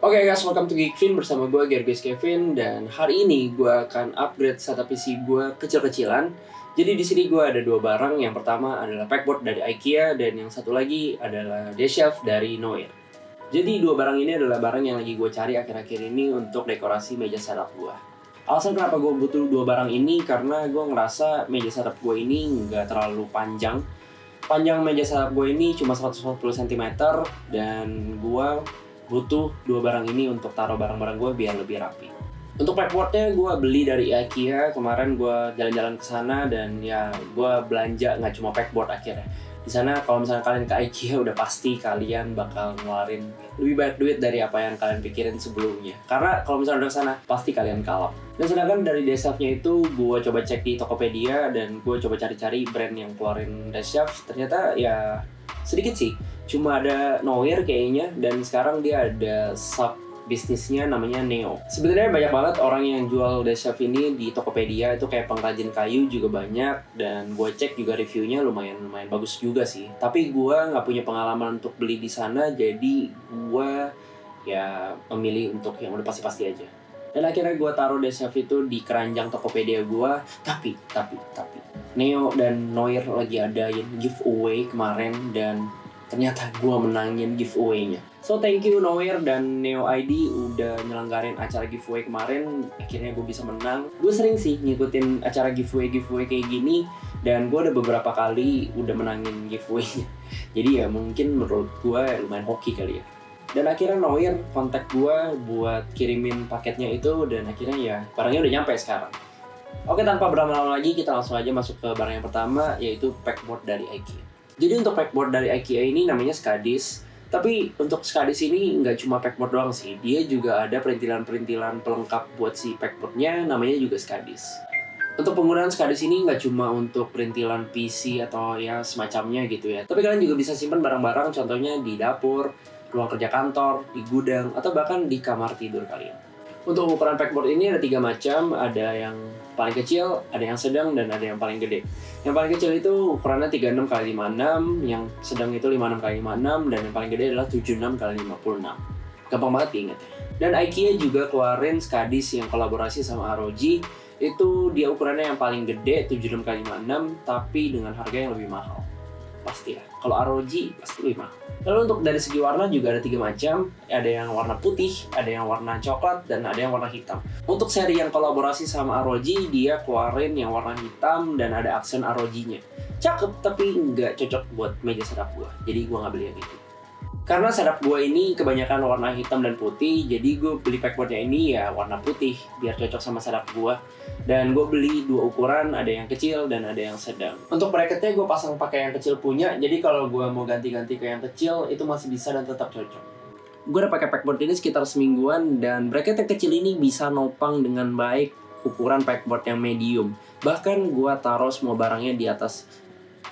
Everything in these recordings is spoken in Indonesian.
Oke guys, welcome to Geekvin bersama gue Gerges Kevin, dan hari ini gue akan upgrade setup PC gue kecil-kecilan. Jadi di sini gue ada dua barang. Yang pertama adalah backboard dari IKEA dan yang satu lagi adalah desk shelf dari Noir. Jadi dua barang ini adalah barang yang lagi gue cari akhir-akhir ini untuk dekorasi meja setup gue. Alasan kenapa gue butuh dua barang ini karena gue ngerasa meja setup gue ini nggak terlalu panjang. Panjang meja setup gue ini cuma 140 cm dan gue butuh dua barang ini untuk taruh barang-barang gue biar lebih rapi. Untuk backboardnya gue beli dari IKEA. Kemarin gue jalan-jalan ke sana dan ya gue belanja nggak cuma backboard akhirnya. Di sana kalau misalnya kalian ke IKEA udah pasti kalian bakal ngeluarin lebih banyak duit dari apa yang kalian pikirin sebelumnya. Karena kalau misalnya udah ke sana pasti kalian kalap. Dan sedangkan dari desk shelf-nya itu gue coba cek di Tokopedia dan gue coba cari-cari brand yang keluarin desk shelf. Ternyata ya sedikit sih. Cuma ada Noir kayaknya, dan sekarang dia ada sub bisnisnya namanya Neo. Sebenarnya banyak banget orang yang jual desk shelf ini di Tokopedia, itu kayak pengrajin kayu juga banyak, dan gue cek juga reviewnya lumayan bagus juga sih. Tapi gue nggak punya pengalaman untuk beli di sana, jadi gue ya memilih untuk yang udah pasti-pasti aja. Dan akhirnya gue taruh desk shelf itu di keranjang Tokopedia gue. Tapi Neo dan Noir lagi adain giveaway kemarin dan ternyata gue menangin giveaway-nya. So thank you Noir dan Neo ID udah nyelenggarin acara giveaway kemarin. Akhirnya gue bisa menang. Gue sering sih ngikutin acara giveaway kayak gini, dan gue udah beberapa kali udah menangin giveaway-nya. Jadi ya mungkin menurut gue lumayan hoki kali ya. Dan akhirnya Noir kontak gue buat kirimin paketnya itu, dan akhirnya ya barangnya udah nyampe sekarang. Oke, tanpa berlama-lama lagi kita langsung aja masuk ke barang yang pertama, yaitu backboard dari IKEA. Jadi untuk backboard dari IKEA ini namanya Skadis. Tapi untuk Skadis ini nggak cuma backboard doang sih. Dia juga ada perintilan-perintilan pelengkap buat si backboardnya, namanya juga Skadis. Untuk penggunaan Skadis ini nggak cuma untuk perintilan PC atau ya semacamnya gitu ya. Tapi kalian juga bisa simpan barang-barang, contohnya di dapur, ruang kerja kantor, di gudang, atau bahkan di kamar tidur kalian. Untuk ukuran backboard ini ada 3 macam, ada yang paling kecil, ada yang sedang, dan ada yang paling gede. Yang paling kecil itu ukurannya 36x56, yang sedang itu 56x56, dan yang paling gede adalah 76x56. Gampang banget diingat ya. Dan IKEA juga keluarin Skadis yang kolaborasi sama ROG. Itu dia ukurannya yang paling gede 76x56, tapi dengan harga yang lebih mahal. Pasti ya, kalau ROG pasti lebih mahal. Lalu untuk dari segi warna juga ada 3 macam. Ada yang warna putih, ada yang warna coklat, dan ada yang warna hitam. Untuk seri yang kolaborasi sama ROG, dia keluarin yang warna hitam dan ada aksen ROG-nya. Cakep, tapi nggak cocok buat meja setup gua. Jadi gua nggak beli yang itu. Karena setup gua ini kebanyakan warna hitam dan putih, jadi gue beli backboardnya ini ya warna putih biar cocok sama setup gua. Dan gue beli 2 ukuran, ada yang kecil dan ada yang sedang. Untuk bracketnya gue pasang pakai yang kecil punya, jadi kalau gue mau ganti-ganti ke yang kecil itu masih bisa dan tetap cocok. Gue udah pakai backboard ini sekitar semingguan, dan bracket yang kecil ini bisa nopang dengan baik ukuran backboard yang medium. Bahkan gue taruh semua barangnya di atas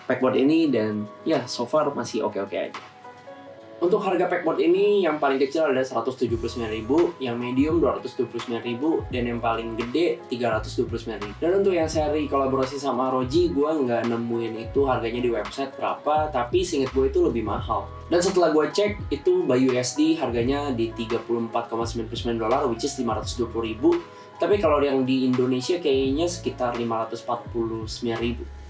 backboard ini, dan ya so far masih oke-oke aja. Untuk harga backboard ini yang paling kecil ada 179.000, yang medium 229.000, dan yang paling gede 329.000. Dan untuk yang seri kolaborasi sama ROG, gue nggak nemuin itu harganya di website berapa, tapi seinget gue itu lebih mahal. Dan setelah gue cek, itu by USD harganya di $34,99, which is 520.000. Tapi kalau yang di Indonesia kayaknya sekitar 549.000.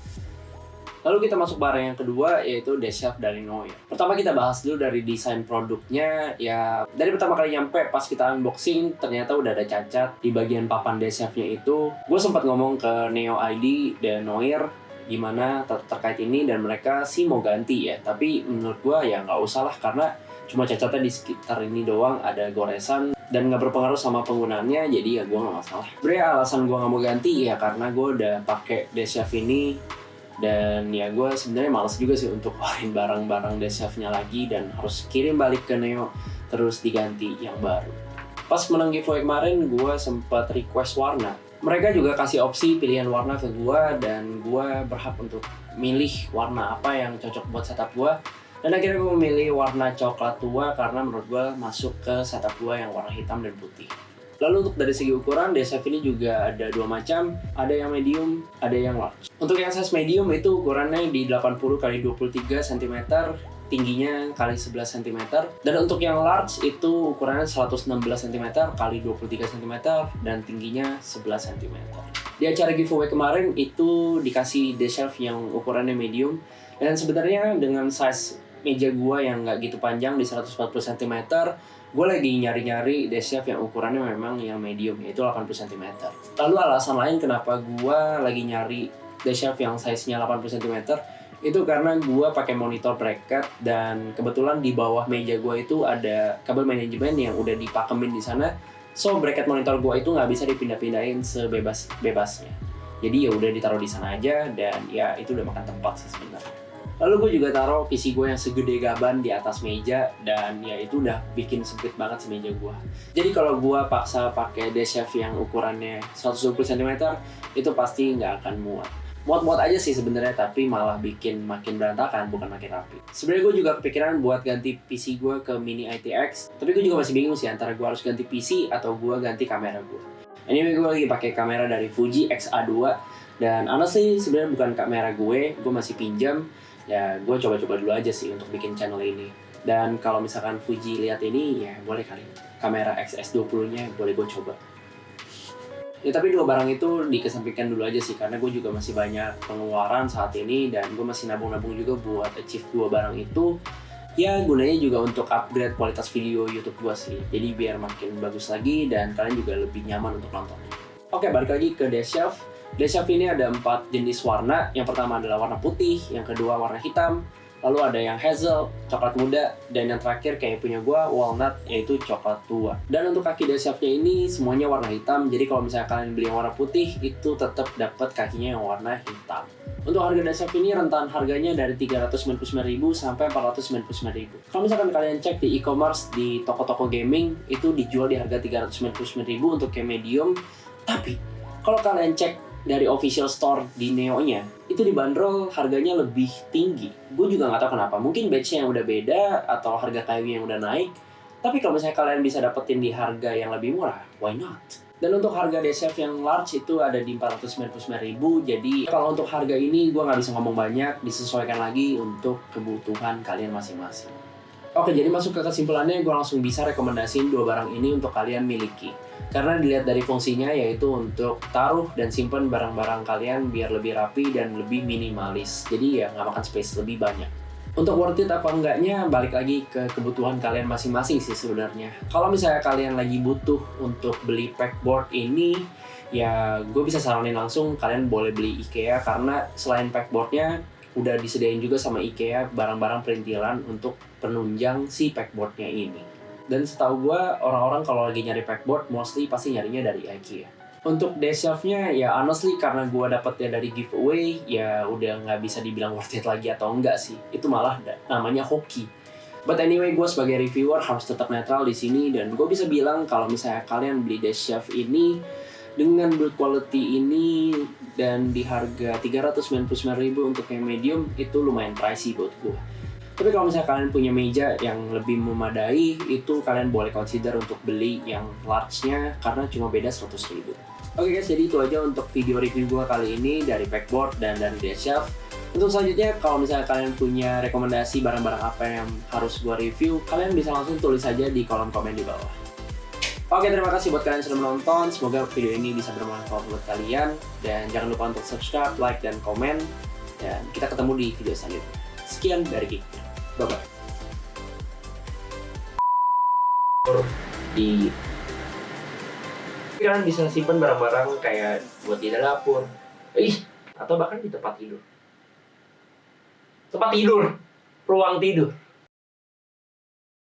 Lalu kita masuk barang yang kedua, yaitu desk shelf dari Noir. Pertama kita bahas dulu dari desain produknya. Ya dari pertama kali nyampe pas kita unboxing, ternyata udah ada cacat di bagian papan desk shelf-nya itu. Gue sempat ngomong ke Neo ID dan Noir gimana terkait ini, dan mereka sih mau ganti ya. Tapi menurut gue ya nggak usah lah, karena cuma cacatnya di sekitar ini doang, ada goresan dan nggak berpengaruh sama penggunaannya, jadi ya gue nggak masalah. Sebenarnya alasan gue nggak mau ganti ya karena gue udah pakai desk shelf ini. Dan ya gue sebenarnya males juga sih untuk keluarin barang-barang desk shelf-nya lagi dan harus kirim balik ke Neo terus diganti yang baru. Pas menang giveaway kemarin gue sempat request warna. Mereka juga kasih opsi pilihan warna ke gue, dan gue berhak untuk milih warna apa yang cocok buat setup gue. Dan akhirnya gue memilih warna coklat tua karena menurut gue masuk ke setup gue yang warna hitam dan putih. Lalu untuk dari segi ukuran, desk shelf ini juga ada 2 macam, ada yang medium, ada yang large. Untuk yang size medium itu ukurannya di 80x23 cm, tingginya kali 11 cm. Dan untuk yang large itu ukurannya 116 cm kali 23 cm dan tingginya 11 cm. Di acara giveaway kemarin itu dikasih desk shelf yang ukurannya medium. Dan sebenarnya dengan size meja gua yang nggak gitu panjang di 140 cm, gue lagi nyari-nyari desk shelf yang ukurannya memang yang medium, yaitu 80 cm. Lalu alasan lain kenapa gue lagi nyari desk shelf yang size-nya 80 cm itu karena gue pakai monitor bracket dan kebetulan di bawah meja gue itu ada kabel manajemen yang udah dipakemin di sana. So bracket monitor gue itu nggak bisa dipindah-pindahin sebebas-bebasnya. Jadi ya udah ditaruh di sana aja dan ya itu udah makan tempat sih sebenarnya. Lalu gue juga taruh PC gue yang segede gaban di atas meja dan ya itu udah bikin sempit banget semeja gue. Jadi kalau gue paksa pakai desk shelf yang ukurannya 120 cm itu pasti nggak akan muat. Muat-muat aja sih sebenarnya, tapi malah bikin makin berantakan, bukan makin rapi. Sebenarnya gue juga kepikiran buat ganti PC gue ke Mini ITX, tapi gue juga masih bingung sih antara gue harus ganti PC atau gue ganti kamera gue. Anyway, gue lagi pakai kamera dari Fuji X-A2 dan honestly sebenarnya bukan kamera gue masih pinjam. Ya gue coba-coba dulu aja sih untuk bikin channel ini. Dan kalau misalkan Fuji lihat ini, ya boleh kali kamera XS20 nya boleh gue coba. Ya tapi dua barang itu dikesampingkan dulu aja sih, karena gue juga masih banyak pengeluaran saat ini dan gue masih nabung-nabung juga buat achieve dua barang itu. Ya gunanya juga untuk upgrade kualitas video YouTube gue sih, jadi biar makin bagus lagi dan kalian juga lebih nyaman untuk nontonnya. Oke, balik lagi ke desk shelf. Desk shelf ini ada 4 jenis warna. Yang pertama adalah warna putih, yang kedua warna hitam, lalu ada yang hazel, coklat muda, dan yang terakhir kayak punya gua walnut, yaitu coklat tua. Dan untuk kaki desk shelf-nya ini semuanya warna hitam, jadi kalau misalnya kalian beli yang warna putih itu tetap dapat kakinya yang warna hitam. Untuk harga desk shelf ini rentan harganya dari 399.000 sampai 499.000. Kalau misalkan kalian cek di e-commerce di toko-toko gaming itu dijual di harga 399.000 untuk yang medium. Tapi kalau kalian cek dari official store di Neo-nya, itu dibanderol harganya lebih tinggi. Gue juga nggak tahu kenapa. Mungkin batch-nya yang udah beda atau harga kayunya yang udah naik. Tapi kalau misalnya kalian bisa dapetin di harga yang lebih murah, why not? Dan untuk harga desk shelf yang large itu ada di 499.000. Jadi kalau untuk harga ini gue nggak bisa ngomong banyak, disesuaikan lagi untuk kebutuhan kalian masing-masing. Oke, jadi masuk ke kesimpulannya, gue langsung bisa rekomendasiin dua barang ini untuk kalian miliki. Karena dilihat dari fungsinya yaitu untuk taruh dan simpan barang-barang kalian biar lebih rapi dan lebih minimalis. Jadi ya nggak makan space lebih banyak. Untuk worth it apa enggaknya balik lagi ke kebutuhan kalian masing-masing sih sebenarnya. Kalau misalnya kalian lagi butuh untuk beli packboard ini, ya gue bisa saranin langsung kalian boleh beli IKEA, karena selain packboardnya udah disediain juga sama IKEA barang-barang perintilan untuk penunjang si packboardnya ini. Dan setahu gue orang-orang kalau lagi nyari packboard mostly pasti nyarinya dari IKEA. Untuk desk shelf-nya ya honestly karena gue dapetnya dari giveaway, ya udah nggak bisa dibilang worth it lagi atau enggak sih. Itu malah namanya hoki. But anyway, gue sebagai reviewer harus tetap netral di sini, dan gue bisa bilang kalau misalnya kalian beli desk shelf ini dengan build quality ini dan di harga 399.000 untuk yang medium, itu lumayan pricey buat gue. Tapi kalau misalnya kalian punya meja yang lebih memadai, itu kalian boleh consider untuk beli yang large-nya karena cuma beda 100.000. Oke guys, jadi itu aja untuk video review gue kali ini dari packboard dan dari desk shelf. Untuk selanjutnya, kalau misalnya kalian punya rekomendasi barang-barang apa yang harus gue review, kalian bisa langsung tulis aja di kolom komen di bawah. Oke, terima kasih buat kalian yang sudah menonton. Semoga video ini bisa bermanfaat buat kalian. Dan jangan lupa untuk subscribe, like, dan komen. Dan kita ketemu di video selanjutnya. Sekian dari Geek. Bye-bye. Kalian bisa simpan barang-barang kayak buat di dapur. Atau bahkan di tempat tidur. Tempat tidur. Ruang tidur.